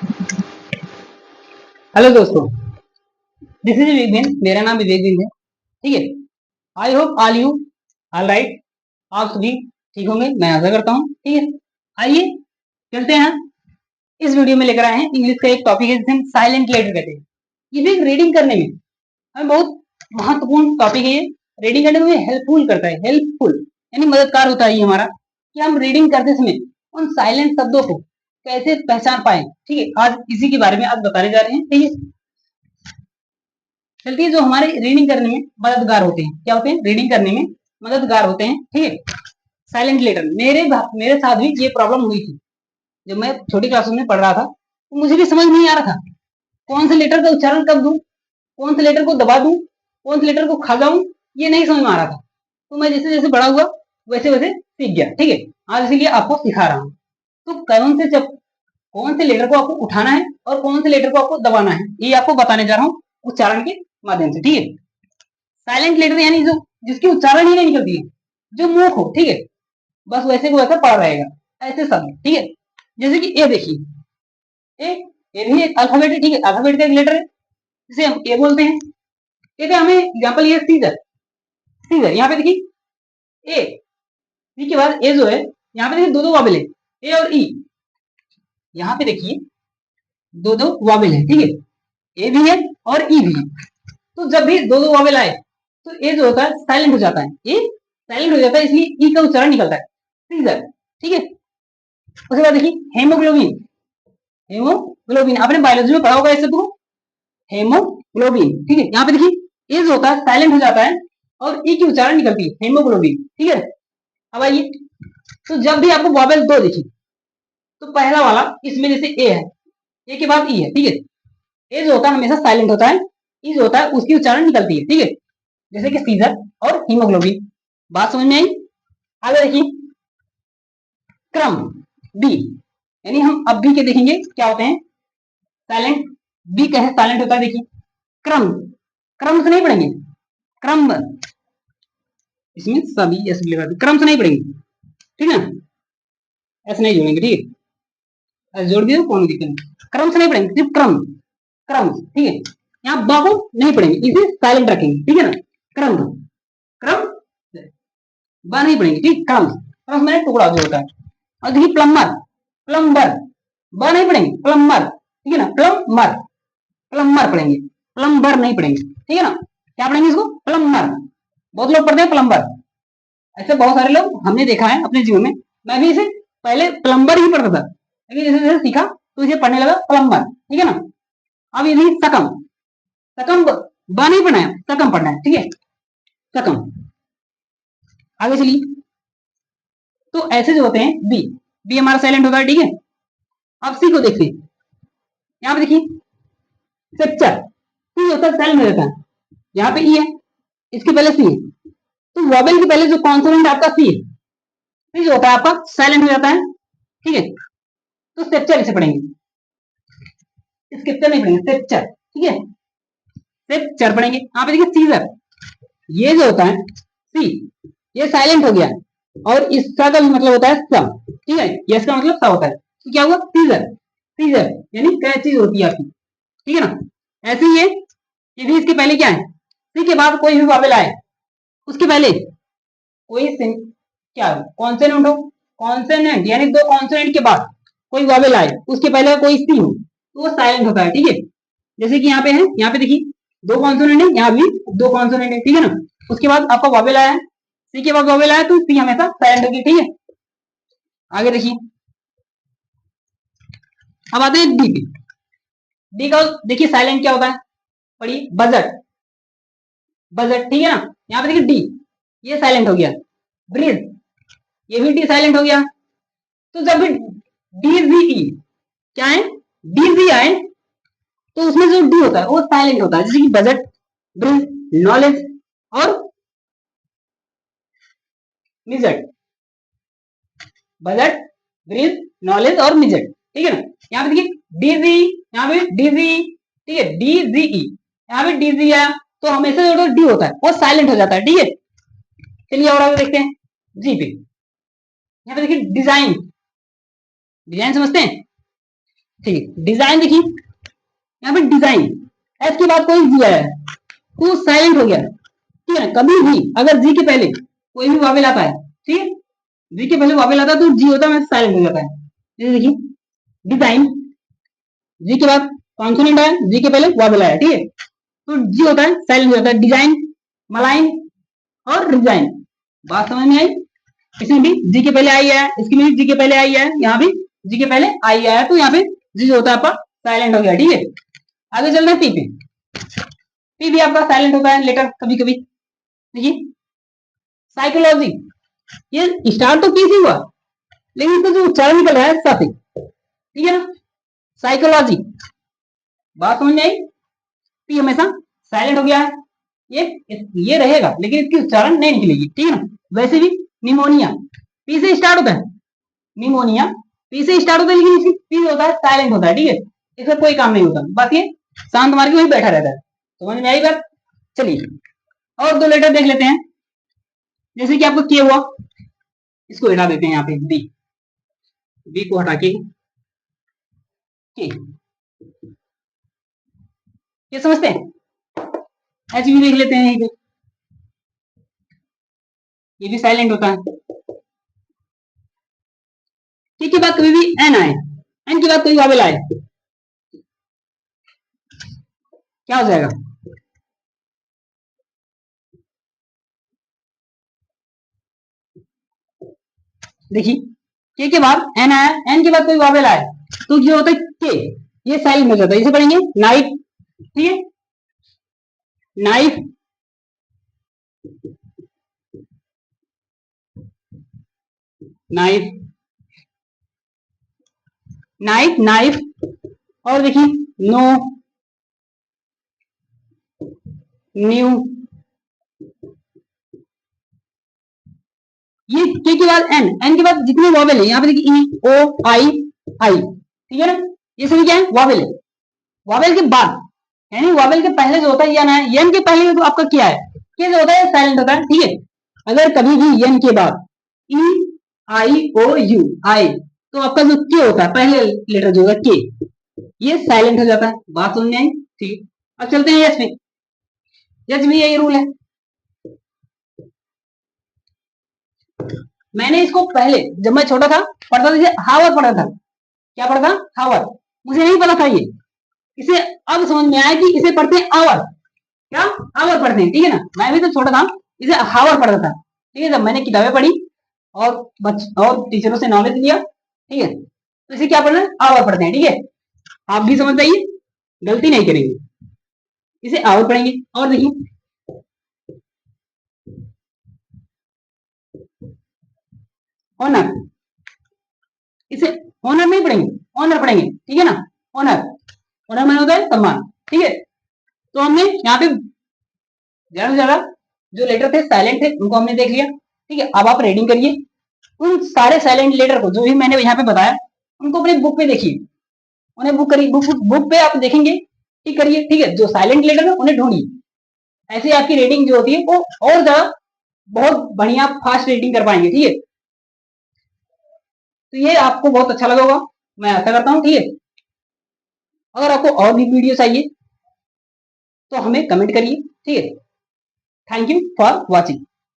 Hello दोस्तों, this is विवेक। मेरा नाम विवेक बिंद है। ठीक है। I hope all you all right. आप सभी ठीक होंगे, मैं आशा करता हूँ। ठीक है, आइए चलते हैं। इस वीडियो में लेकर आए हैं इंग्लिश का एक टॉपिक है जिसे हम साइलेंट लेटर कहते हैं। ये भी रीडिंग करने में हमें बहुत महत्वपूर्ण टॉपिक है। ये रीडिंग करने में हेल्पफुल करता है, हेल्पफुल यानी मददगार होता है ये हमारा, कि हम रीडिंग करते समय उन साइलेंट शब्दों को कैसे पहचान पाए। ठीक है, आज इसी के बारे में आज बताने जा रहे हैं। ठीक है, चलिए, जो हमारे रीडिंग करने में मददगार होते हैं, क्या होते हैं? रीडिंग करने में मददगार होते हैं। ठीक है, साइलेंट लेटर मेरे साथ भी ये प्रॉब्लम हुई थी। जब मैं छोटी क्लासों में पढ़ रहा था तो मुझे भी समझ नहीं आ रहा था कौन से लेटर का उच्चारण कब दूं, कौन से लेटर को दबा दूं, कौन से लेटर को खा जाऊं, ये नहीं समझ में आ रहा था। तो मैं जैसे जैसे बड़ा हुआ वैसे वैसे सीख गया। ठीक है, आज इसीलिए आपको सिखा रहा हूँ। तो कौन से लेटर को आपको उठाना है और कौन से लेटर को आपको दबाना है, ये आपको बताने जा रहा हूँ उच्चारण के माध्यम से। ठीक है, साइलेंट लेटर यानी जो जिसकी उच्चारण ही नहीं निकलती है, जो मूक हो। ठीक है, बस वैसे को वैसा पढ़ रहेगा, ऐसे शब्द। ठीक है, जैसे कि ए देखिए, ए ए भी एक अल्फाबेट है। ठीक है, अल्फाबेट का एक लेटर है जिसे हम ए बोलते हैं। कहते हैं हमें एग्जाम्पल ये सीजर, सीजर यहाँ पे देखिए ए, सी के बाद ए जो है, यहाँ पे देखिए दो दो वाबल है, ए और ई। यहाँ पे देखिए दो दो वाबल है। ठीक है, ए भी है और ई भी है। तो जब भी दो दो वाबल आए तो ए जो होता है साइलेंट हो जाता है, ए साइलेंट हो जाता है, इसलिए ई का उच्चारण निकलता है, सीजर। ठीक है, उसके बाद देखिए हेमोग्लोबिन, हेमोग्लोबिन आपने बायोलॉजी में पढ़ा होगा इसे तो, हेमोग्लोबिन। ठीक है, यहाँ पे देखिए ए जो होता है साइलेंट हो जाता है और ई की उच्चारण निकलती है, हेमोग्लोबिन। ठीक है, अब आइए, तो जब भी आपको वॉवेल दो दिखी तो पहला वाला इसमें जैसे ए है, ए के बाद ई है। ठीक है, ए जो होता है हमेशा साइलेंट होता है, ई जो होता है उसकी उच्चारण निकलती है। ठीक है, जैसे कि सीजर और हीमोग्लोबिन। बात समझ में आई? आगे देखिए क्रम, बी, यानी हम अब भी के देखेंगे क्या होते हैं साइलेंट। बी कैसे साइलेंट होता है देखिए, क्रम, क्रम से नहीं पढ़ेंगे, क्रम, इसमें सभी ऐसे लगा दी, क्रम से नहीं पढ़ेंगे। ठीक है, ऐसे नहीं जोड़ेंगे। ठीक है, ऐसे जोड़ दिए कौन दिक्कत नहीं, क्रम से नहीं पढ़ेंगे, सिर्फ क्रम, क्रम। ठीक है, यहाँ बा को नहीं पढ़ेंगे, इसे साइलेंट रखेंगे। ठीक है ना, क्रम, क्रम, बा नहीं पढ़ेंगे। ठीक, क्रम, क्रम में टुकड़ा जो होता है। और देखिए प्लम्बर, प्लम्बर, ब नहीं पढ़ेंगे, प्लम्बर। ठीक है ना, प्लम्बर, प्लम्बर पढ़ेंगे, प्लम्बर नहीं पढ़ेंगे। ठीक है ना, क्या पढ़ेंगे इसको? प्लम्बर। बहुत लोग पढ़ते हैं प्लम्बर, ऐसे बहुत सारे लोग हमने देखा है अपने जीवन में। मैं भी इसे पहले प्लम्बर ही पढ़ता था, लेकिन जैसे जैसे सीखा तो इसे पढ़ने लगा प्लम्बर। ठीक है ना, अब ये सकम, सकम ब नहीं पढ़ना है, सकम पढ़ना है। ठीक है, सकम। आगे चलिए, तो ऐसे जो होते हैं बी, बी हमारा साइलेंट होता है। ठीक है, अब सी को देखिए, यहाँ पे देखिए सेक्चर, सी होता है साइलेंट हो जाता है। यहाँ पे ई है, इसके पहले सी है, तो वॉवेल के पहले जो कॉन्सोनेंट आपका सी है, सी जो होता है आपका साइलेंट हो जाता है। ठीक है, तो स्ट्रक्चर इसे पढ़ेंगे, स्क्रिप्चर नहीं पढ़ेंगे, स्ट्रक्चर। ठीक है, स्ट्रक्चर पढ़ेंगे। यहाँ पे देखिए सीजर, ये जो होता है सी, ये साइलेंट हो गया और इसका का भी मतलब होता है स। ठीक है, ये इसका मतलब स होता है, तो क्या हुआ? सीजर, सीजर यानी कैंची होती है आपकी। ठीक है ना, ऐसे ही है, ये भी इसके पहले क्या है, सी के बाद कोई भी वावेल आए उसके पहले कोई क्या कॉन्सोनेंट हो, कॉन्सोनेंट यानी दो कॉन्सोनेंट के बाद कोई वावेल आए उसके पहले कोई सी हो तो वो साइलेंट होता है। ठीक है, जैसे कि यहाँ पे है, यहाँ पे देखिए दो कॉन्सोनेंट है, यहाँ भी दो कॉन्सोनेंट है। ठीक है ना, उसके बाद आपका वावेल आया है, सी के बाद वावेल आया तो सी हमेशा साइलेंट होगी। ठीक है, आगे देखिए, अब आते हैं डी पे। डी का देखिए साइलेंट क्या होता है, पढ़िए बजट, बजट। ठीक है ना, यहाँ पे देखिए डी, ये साइलेंट हो गया। ब्रिज, ये भी डी साइलेंट हो गया। तो जब भी डीजीई क्या है, डीजी आए तो उसमें जो डी होता है वो साइलेंट होता है, जैसे कि बजट, ब्रिज, नॉलेज और मिजट, बजट, ब्रिज, नॉलेज और मिजट। ठीक है ना, यहाँ पे देखिए डीजी, यहाँ पे डीजी। ठीक है, डीजीई, यहाँ पे डीजी आया तो हमेशा जो डी होता है वो साइलेंट हो जाता है। ठीक है, चलिए और आगे देखते हैं जी पे। यहाँ पे देखिए डिजाइन, डिजाइन समझते हैं, ठीक है। डिजाइन देखिए, यहाँ पे डिजाइन एस के बाद कोई जी आया तो साइलेंट हो गया, ठीक है। कभी भी अगर जी के पहले कोई भी वावेल आता है, ठीक है, जी के पहले वावेल आता है तो जी होता है, साइलेंट हो जाता है। जैसे देखिए डिजाइन, जी के बाद कॉन्सोनेंट आया, जी के पहले वावेल आया, ठीक है, तो जी होता है साइलेंट हो जाता है। डिजाइन, मलाइन और रिजाइन, बात समझ में आई? इसमें भी जी के पहले आई है, इसमें भी जी के पहले आई है, यहाँ भी जी के पहले आई आया, तो यहाँ पे जी जो होता है आपका साइलेंट हो गया, ठीक है। आगे चलना है पी पे। पी भी आपका साइलेंट होता है लेटर कभी कभी। देखिए साइकोलॉजी, ये स्टार्ट तो पी से हुआ लेकिन इसका जो उच्चारण निकल रहा है साथ ही, ठीक है ना। साइकोलॉजी, बात समझ में आई? पी हमेशा साइलेंट हो गया है, ये रहेगा लेकिन इसकी उच्चारण नहीं निकलेगी, ठीक है ना। वैसे भी निमोनिया पी से स्टार्ट होता है, निमोनिया पी से स्टार्ट होता है लेकिन इसकी पी होता है साइलेंट होता है, ठीक है। इसका कोई काम नहीं होता, बस ये शांत मार के वही बैठा रहता है। समझ में आई बात? चलिए और दो लेटर देख लेते हैं। जैसे कि आपको किया हुआ, इसको हटा देते हैं यहाँ पे, बी, बी को हटा के ये समझते हैं। एच भी देख लेते हैं यहीं पे, ये भी साइलेंट होता है। ठीक के बाद कभी भी एन आए, एन के बाद कोई वावेल आए, क्या हो जाएगा? देखिए के बाद एन आया, एन के बाद कोई वावेल आया तो जो होता है के, ये साइलेंट हो जाता है। इसे पढ़ेंगे नाइफ, ठीक है, नाइफ, नाइफ, नाइफ, नाइफ, और देखिए नो, न्यू, ये के बाद एन, एन के बाद जितने वॉवेल है यहाँ पे देखिए ई, ओ, आई, आई, ठीक है ना। ये सभी क्या है? वॉवेल है। वॉवेल के बाद यानी वॉवेल के पहले जो होता है यन है, यन के पहले तो आपका क्या है? के जो होता है साइलेंट होता है, ठीक है। अगर कभी भी यन के बाद ई, आई, ओ, यू आए तो आपका जो के होता है पहले लेटर जो होगा के, ये साइलेंट हो जाता है। बात सुनने आई? ठीक। अब चलते हैं यस में। यस में यही रूल है। मैंने इसको पहले जब मैं छोटा था पढ़ता था, हावर पढ़ा था। क्या पढ़ा था? हावर। मुझे नहीं पता था ये, इसे अब समझ में आया कि इसे पढ़ते हैं आवर। क्या? आवर पढ़ते हैं, ठीक है ना। मैं भी तो छोटा था, इसे हावर पढ़ता था, ठीक है। जब मैंने किताबें पढ़ी और और टीचरों से नॉलेज लिया, ठीक है, तो इसे क्या पढ़ना है? आवर पढ़ते हैं, ठीक है। आप भी समझ जाइए, गलती नहीं करेंगे, इसे आवर पढ़ेंगे। और देखिए ऑनर, इसे ऑनर नहीं पढ़ेंगे, ऑनर पढ़ेंगे, ठीक है ना। ऑनर, ऑनर मैंने होता है सम्मान, ठीक है। तो हमने यहाँ पे ज्यादा से ज्यादा जो लेटर थे साइलेंट थे उनको हमने देख लिया, ठीक है। अब आप रीडिंग करिए उन सारे साइलेंट लेटर को जो भी मैंने यहाँ पे बताया, उनको अपनी बुक पे देखिए, उन्हें बुक करिए, बुक पे आप देखेंगे, ठीक करिए, ठीक है। जो साइलेंट लेटर है उन्हें ढूंढिए, ऐसे आपकी रीडिंग जो होती है वो और ज्यादा बहुत बढ़िया फास्ट रीडिंग कर पाएंगे, ठीक है। तो ये आपको बहुत अच्छा लगा होगा, मैं आशा करता हूँ, ठीक है। अगर आपको और भी वीडियो चाहिए तो हमें कमेंट करिए, ठीक है। Thank you for watching.